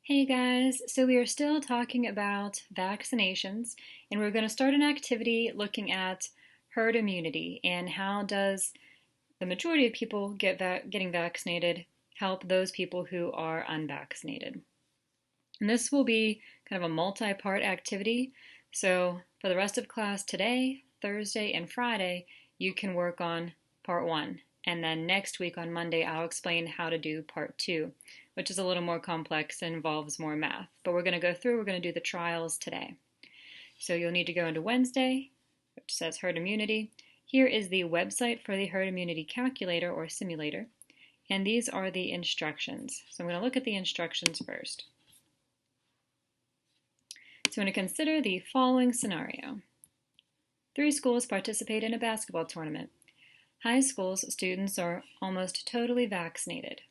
Hey guys, so we are still talking about vaccinations, and we're going to start an activity looking at herd immunity and how does the majority of people getting vaccinated help those people who are unvaccinated. And this will be kind of a multi-part activity. So for the rest of class today, Thursday, and Friday, you can work on part one. And then next week on Monday, I'll explain how to do part two, which is a little more complex and involves more math. But we're going to do the trials today. So you'll need to go into Wednesday, which says herd immunity. Here is the website for the herd immunity calculator or simulator. And these are the instructions. So I'm going to look at the instructions first. So I'm going to consider the following scenario. 3 schools participate in a basketball tournament. High schools students are almost totally vaccinated.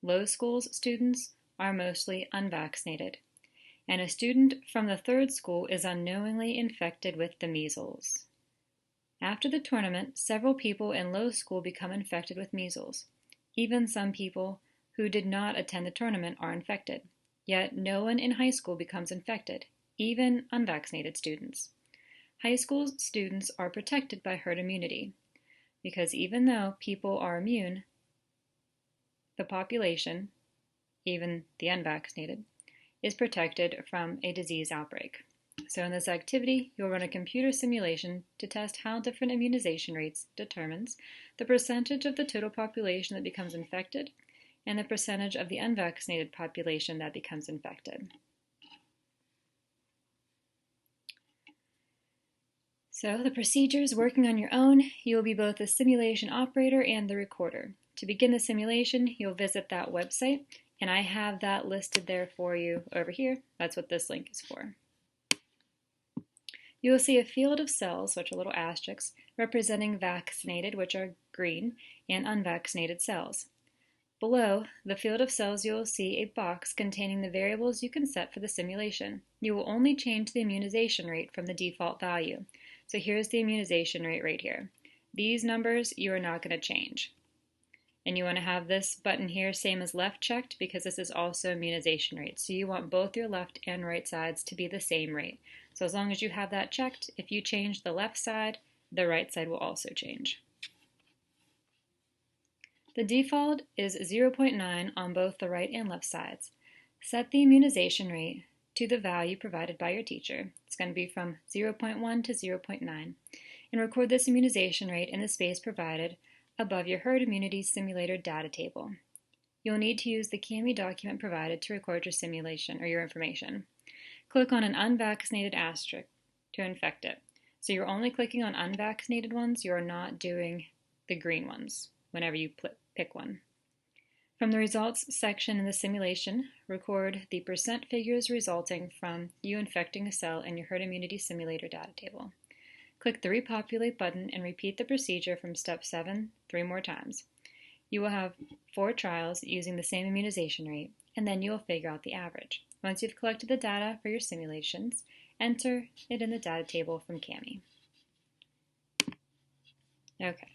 Low schools students are mostly unvaccinated. And a student from the 3rd school is unknowingly infected with the measles. After the tournament, several people in low school become infected with measles. Even some people who did not attend the tournament are infected. Yet no one in high school becomes infected, even unvaccinated students. High school students are protected by herd immunity, because even though people are immune, the population, even the unvaccinated, is protected from a disease outbreak. So in this activity, you'll run a computer simulation to test how different immunization rates determines the percentage of the total population that becomes infected and the percentage of the unvaccinated population that becomes infected. So the procedures working on your own, you'll be both the simulation operator and the recorder. To begin the simulation, you'll visit that website, and I have that listed there for you over here. That's what this link is for. You will see a field of cells, which are little asterisks, representing vaccinated, which are green, and unvaccinated cells. Below the field of cells, you will see a box containing the variables you can set for the simulation. You will only change the immunization rate from the default value. So here's the immunization rate right here. These numbers you are not going to change. And you want to have this button here same as left checked because this is also immunization rate. So you want both your left and right sides to be the same rate. So as long as you have that checked, if you change the left side, the right side will also change. The default is 0.9 on both the right and left sides. Set the immunization rate to the value provided by your teacher. It's going to be from 0.1 to 0.9. And record this immunization rate in the space provided above your herd immunity simulator data table. You'll need to use the CAMI document provided to record your simulation or your information. Click on an unvaccinated asterisk to infect it. So you're only clicking on unvaccinated ones, you're not doing the green ones whenever you pick one. From the results section in the simulation, record the percent figures resulting from you infecting a cell in your herd immunity simulator data table. Click the Repopulate button and repeat the procedure from step 7 3 more times. You will have 4 trials using the same immunization rate, and then you will figure out the average. Once you've collected the data for your simulations, enter it in the data table from CAMI. Okay,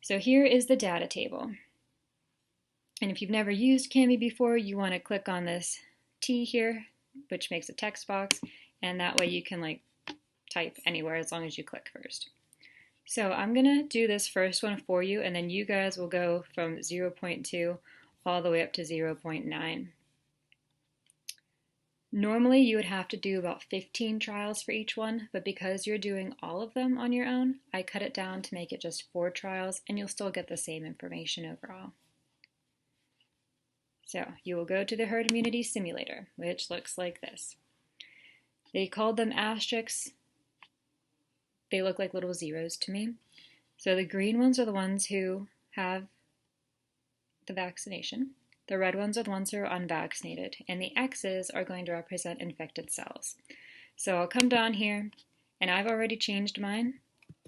so here is the data table. And if you've never used CAMI before, you want to click on this T here, which makes a text box, and that way you can type anywhere as long as you click first. So I'm going to do this first one for you, and then you guys will go from 0.2 all the way up to 0.9. Normally you would have to do about 15 trials for each one, but because you're doing all of them on your own, I cut it down to make it just 4 trials, and you'll still get the same information overall. So you will go to the herd immunity simulator, which looks like this. They called them asterisks. They look like little zeros to me. So the green ones are the ones who have the vaccination. The red ones are the ones who are unvaccinated. And the X's are going to represent infected cells. So I'll come down here, and I've already changed mine.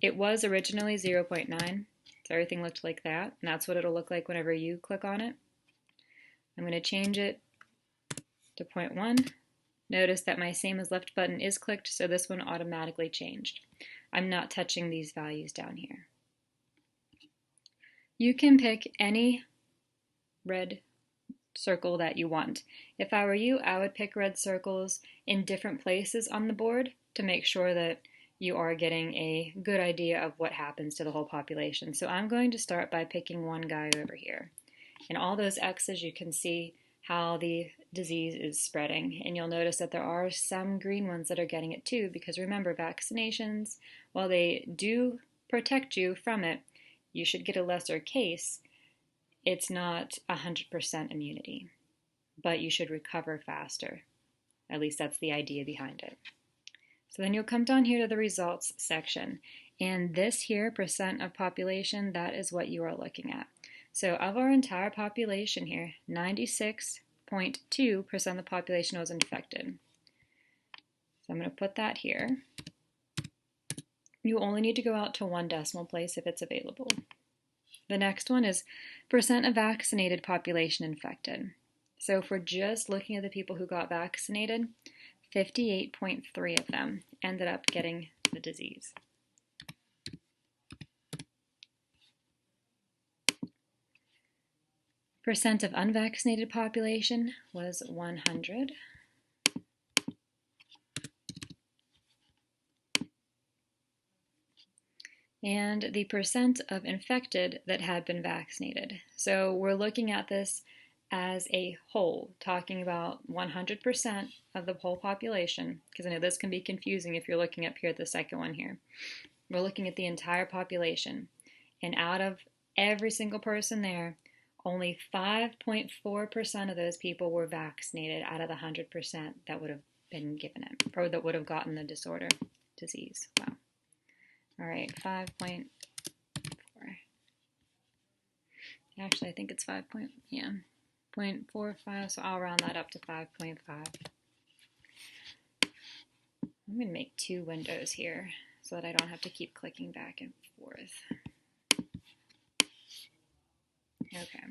It was originally 0.9, so everything looked like that. And that's what it'll look like whenever you click on it. I'm going to change it to 0.1. Notice that my same as left button is clicked, so this one automatically changed. I'm not touching these values down here. You can pick any red circle that you want. If I were you, I would pick red circles in different places on the board to make sure that you are getting a good idea of what happens to the whole population. So I'm going to start by picking one guy over here. In all those X's, you can see how the disease is spreading. And you'll notice that there are some green ones that are getting it too, because remember, vaccinations, while they do protect you from it, you should get a lesser case. It's not 100% immunity, but you should recover faster. At least that's the idea behind it. So then you'll come down here to the results section. And this here, percent of population, that is what you are looking at. So of our entire population here, 96.2% of the population was infected. So I'm going to put that here. You only need to go out to one decimal place if it's available. The next one is percent of vaccinated population infected. So if we're just looking at the people who got vaccinated, 58.3 of them ended up getting the disease. Percent of unvaccinated population was 100. And the percent of infected that had been vaccinated. So we're looking at this as a whole, talking about 100% of the whole population, because I know this can be confusing if you're looking up here at the second one here. We're looking at the entire population, and out of every single person there, only 5.4% of those people were vaccinated out of the 100% that would have been given it, or that would have gotten the disease. Wow. All right, 5.4. Actually, I think it's 0.45, so I'll round that up to 5.5. I'm going to make two windows here so that I don't have to keep clicking back and forth. Okay.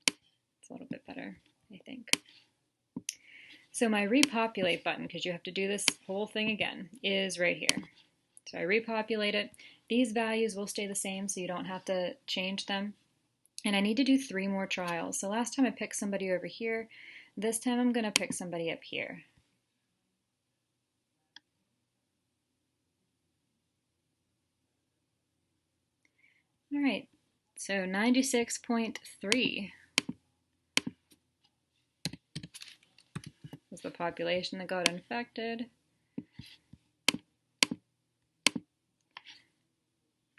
It's a little bit better, I think. So my repopulate button, because you have to do this whole thing again, is right here. So I repopulate it. These values will stay the same, so you don't have to change them. And I need to do 3 more trials. So last time I picked somebody over here. This time I'm going to pick somebody up here. All right, so 96.3 was the population that got infected.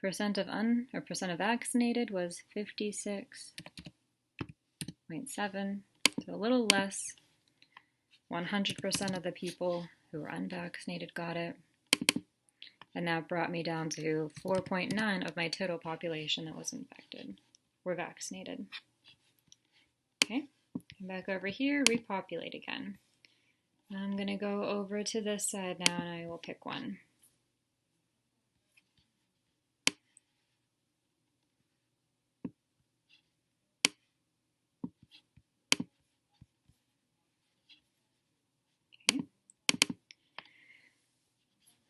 Percent of percent of vaccinated was 56.7, so a little less. 100% of the people who were unvaccinated got it. And that brought me down to 4.9 of my total population that was infected were vaccinated. Okay, come back over here, repopulate again. I'm going to go over to this side now and I will pick one.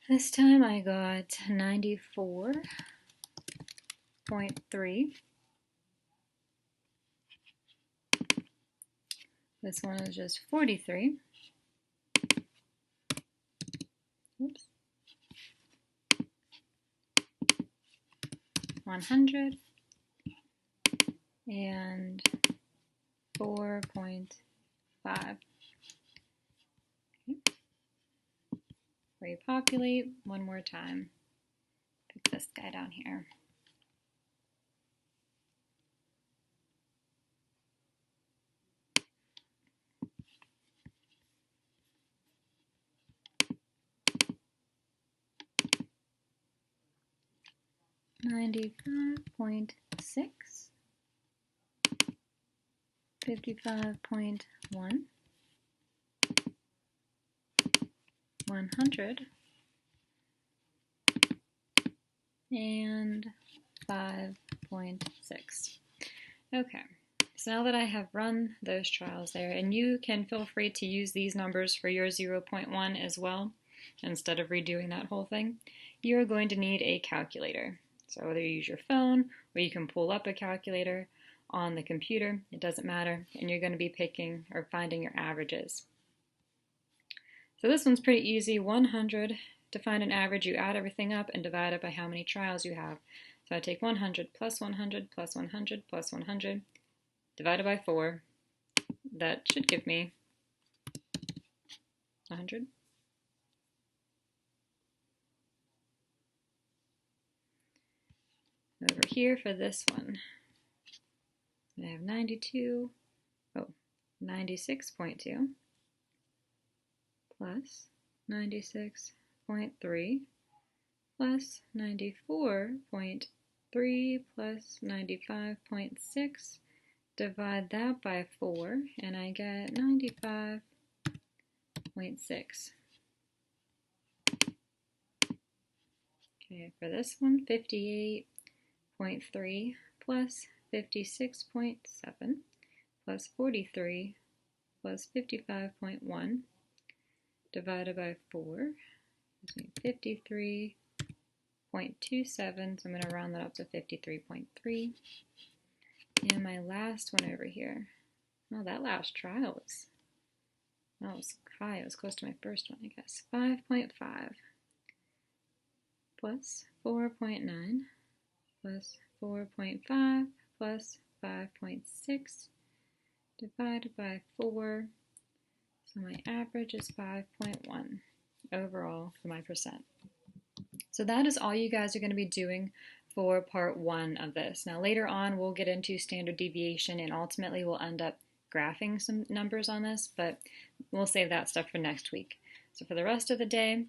This time I got 94.3. This one is just 43. Oops. 100 and 4.5. Okay. Repopulate one more time. Pick this guy down here. $95.6, 55.1, 100, and 5.6. Okay, so now that I have run those trials there, and you can feel free to use these numbers for your 0.1 as well, instead of redoing that whole thing, you're going to need a calculator. So whether you use your phone or you can pull up a calculator, on the computer. It doesn't matter, and you're going to be picking or finding your averages. So this one's pretty easy. 100, to find an average, you add everything up and divide it by how many trials you have. So I take 100 plus 100 plus 100 plus 100, divided by 4. That should give me 100. Over here for this one, I have 96.2 plus 96.3 plus 94.3 plus 95.6. Divide that by 4, and I get 95.6. Okay, for this one, 58.3 plus 56.7 plus 43 plus 55.1 divided by 4 gives me 53.27, so I'm going to round that up to 53.3. And my last one over here, oh, that last trial was high. It was close to my first one, I guess. 5.5 plus 4.9 plus 4.5 plus 5.6 divided by 4. So my average is 5.1 overall for my percent. So that is all you guys are going to be doing for part 1 of this. Now later on we'll get into standard deviation, and ultimately we'll end up graphing some numbers on this, but we'll save that stuff for next week. So for the rest of the day,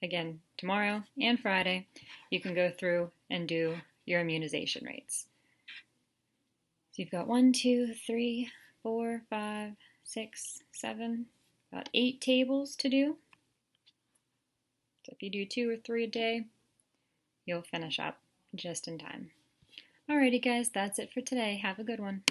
again, tomorrow and Friday, you can go through and do your immunization rates. So you've got 1, 2, 3, 4, 5, 6, 7, about 8 tables to do. So if you do 2 or 3 a day, you'll finish up just in time. Alrighty guys, that's it for today. Have a good one.